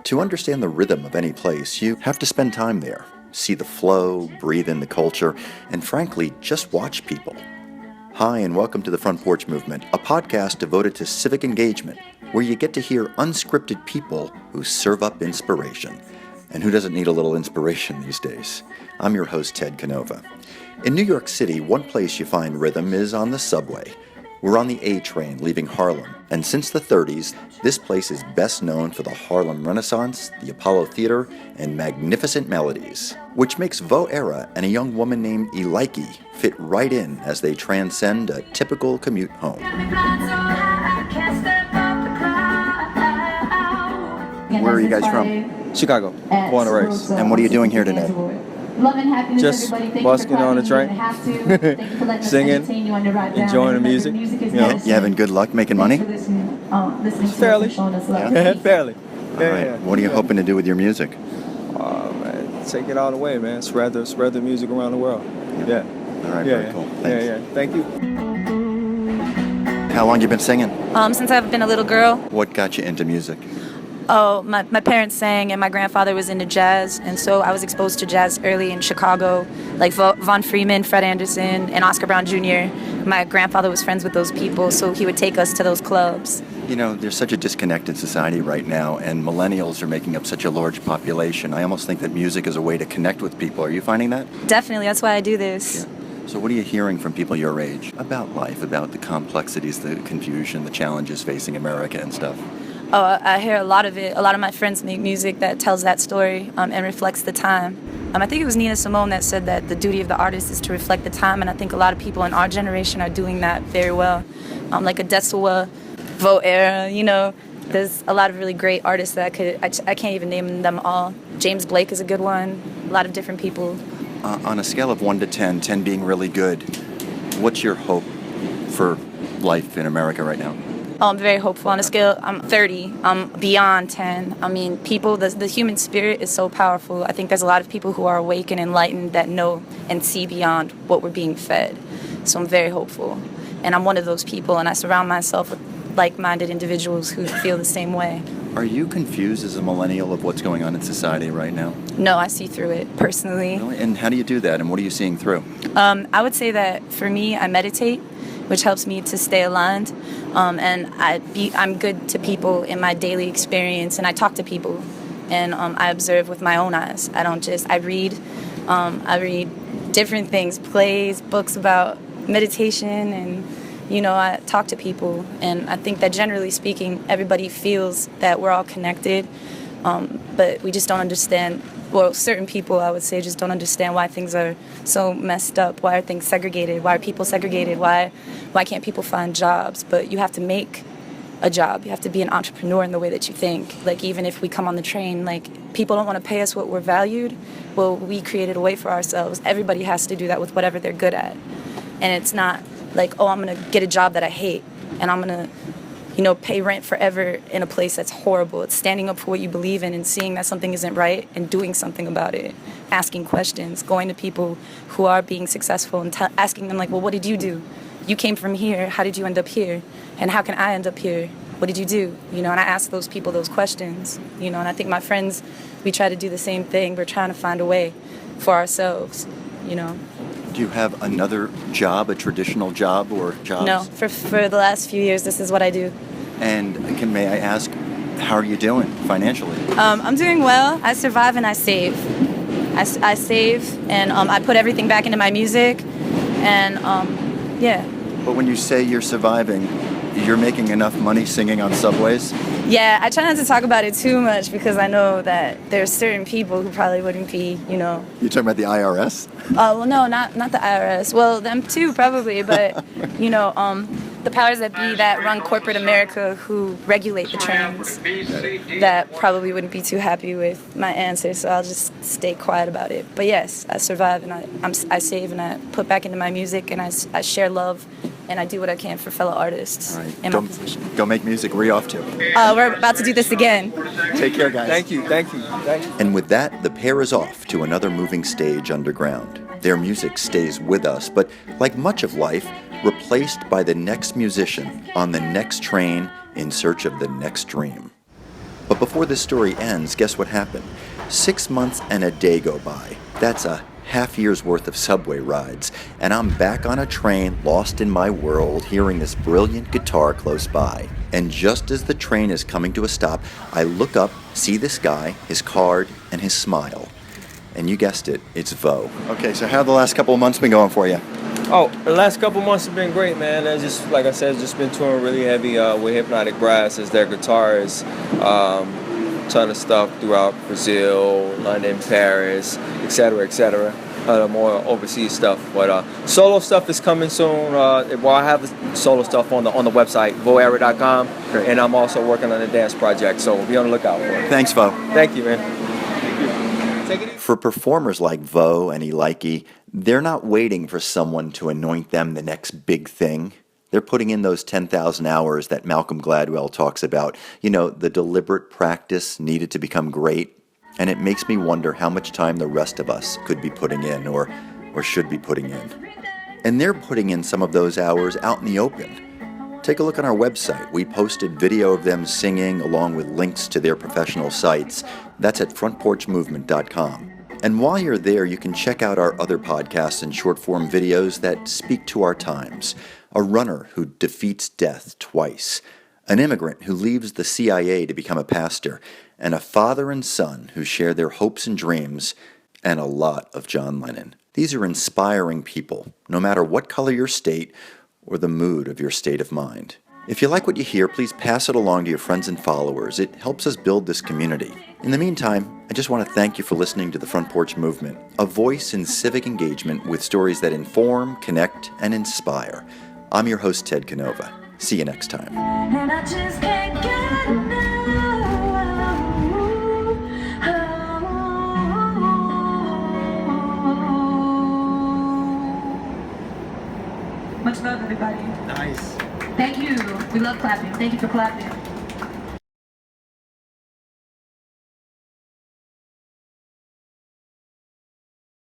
To understand the rhythm of any place, you have to spend time there, see the flow, breathe in the culture, and frankly, just watch people. Hi, and welcome to the Front Porch Movement, a podcast devoted to civic engagement, where you get to hear unscripted people who serve up inspiration. And who doesn't need a little inspiration these days? I'm your host, Ted Canova. In New York City, one place you find rhythm is on the subway. We're on the A train leaving Harlem, and since the 30s, this place is best known for the Harlem Renaissance, the Apollo Theater, and magnificent melodies, which makes Vo Era and a young woman named Ilaiki fit right in as they transcend a typical commute home. Where are you guys from? Chicago, born and raised. And what are you doing here today? Just busking on the train, singing, enjoying the music. You know, You having good luck making money? fairly. Yeah? Fairly. All right. What are you hoping to do with your music? Man, take it all the way, man. Spread the music around the world. Yeah. All right, very cool. Thanks. Yeah. Thank you. How long you been singing? Since I've been a little girl. What got you into music? Oh, my parents sang and my grandfather was into jazz, and so I was exposed to jazz early in Chicago, like Von Freeman, Fred Anderson, and Oscar Brown Jr. My grandfather was friends with those people, so he would take us to those clubs. You know, there's such a disconnect in society right now, and millennials are making up such a large population. I almost think that music is a way to connect with people. Are you finding that? Definitely, that's why I do this. Yeah. So what are you hearing from people your age about life, about the complexities, the confusion, the challenges facing America and stuff? Oh, I hear a lot of it. A lot of my friends make music that tells that story and reflects the time. I think it was Nina Simone that said that the duty of the artist is to reflect the time, and I think a lot of people in our generation are doing that very well. Like Adesuwa, Vo Era, you know. There's a lot of really great artists that I can't even name them all. James Blake is a good one. A lot of different people. On a scale of 1 to 10, 10 being really good, what's your hope for life in America right now? I'm very hopeful. On a scale, I'm 30. I'm beyond 10. I mean, people, the human spirit is so powerful. I think there's a lot of people who are awake and enlightened that know and see beyond what we're being fed. So I'm very hopeful. And I'm one of those people, and I surround myself with like-minded individuals who feel the same way. Are you confused as a millennial of what's going on in society right now? No, I see through it, personally. Really? And how do you do that, and what are you seeing through? I would say that, for me, I meditate, which helps me to stay aligned. And I'm good to people in my daily experience, and I talk to people, and I observe with my own eyes. I read different things, plays, books about meditation, and, you know, I talk to people. And I think that generally speaking, everybody feels that we're all connected, but we just don't understand. Well, certain people, I would say, just don't understand why things are so messed up. Why are things segregated? Why are people segregated? Why can't people find jobs? But you have to make a job. You have to be an entrepreneur in the way that you think. Like, even if we come on the train, like, people don't want to pay us what we're valued. Well, we created a way for ourselves. Everybody has to do that with whatever they're good at. And it's not like, oh, I'm going to get a job that I hate, and I'm going to, you know, pay rent forever in a place that's horrible. It's standing up for what you believe in and seeing that something isn't right and doing something about it. Asking questions, going to people who are being successful and asking them, like, well, what did you do? You came from here. How did you end up here? And how can I end up here? What did you do? You know, and I ask those people those questions, you know, and I think my friends, we try to do the same thing. We're trying to find a way for ourselves, you know. Do you have another job, a traditional job or jobs? No, for the last few years, this is what I do. And may I ask, how are you doing financially? I'm doing well. I survive and I save. I save, and I put everything back into my music, and yeah. But when you say you're surviving, you're making enough money singing on subways? Yeah, I try not to talk about it too much because I know that there's certain people who probably wouldn't be, you know. You're talking about the IRS? Well, no, not the IRS. Well, them too, probably, but, you know, the powers that be that run corporate America who regulate the trains that probably wouldn't be too happy with my answer, so I'll just stay quiet about it. But yes, I survive, and I save, and I put back into my music, and I share love, and I do what I can for fellow artists. All right. In my position. Go make music. Where are you off to? We're about to do this again. Take care, guys. Thank you. And with that, the pair is off to another moving stage underground. Their music stays with us, but like much of life, replaced by the next musician on the next train in search of the next dream. But before this story ends, guess what happened? 6 months and a day go by. That's a half year's worth of subway rides, and I'm back on a train, lost in my world, hearing this brilliant guitar close by. And just as the train is coming to a stop, I look up, see this guy, his card, and his smile. And you guessed it, it's Vo. Okay, so how have the last couple of months been going for you? Oh, the last couple months have been great, man. I just, like I said, just been touring really heavy with Hypnotic Brass as their guitarist. Ton of stuff throughout Brazil, London, Paris, etc., etc. More overseas stuff, but solo stuff is coming soon. Well, I have the solo stuff on the website, voera.com, and I'm also working on a dance project, so be on the lookout for it. Thanks, Vo. Thank you, man. Thank you. Take it easy. For performers like Vo and Elike, they're not waiting for someone to anoint them the next big thing. They're putting in those 10,000 hours that Malcolm Gladwell talks about. You know, the deliberate practice needed to become great. And it makes me wonder how much time the rest of us could be putting in or should be putting in. And they're putting in some of those hours out in the open. Take a look on our website. We posted video of them singing along with links to their professional sites. That's at frontporchmovement.com. And while you're there, you can check out our other podcasts and short-form videos that speak to our times. A runner who defeats death twice, an immigrant who leaves the CIA to become a pastor, and a father and son who share their hopes and dreams, and a lot of John Lennon. These are inspiring people, no matter what color your state or the mood of your state of mind. If you like what you hear, please pass it along to your friends and followers. It helps us build this community. In the meantime, I just want to thank you for listening to the Front Porch Movement, a voice in civic engagement with stories that inform, connect, and inspire. I'm your host, Ted Canova. See you next time. And I just can't get enough. Much love, everybody. Nice. Thank you. We love clapping. Thank you for clapping.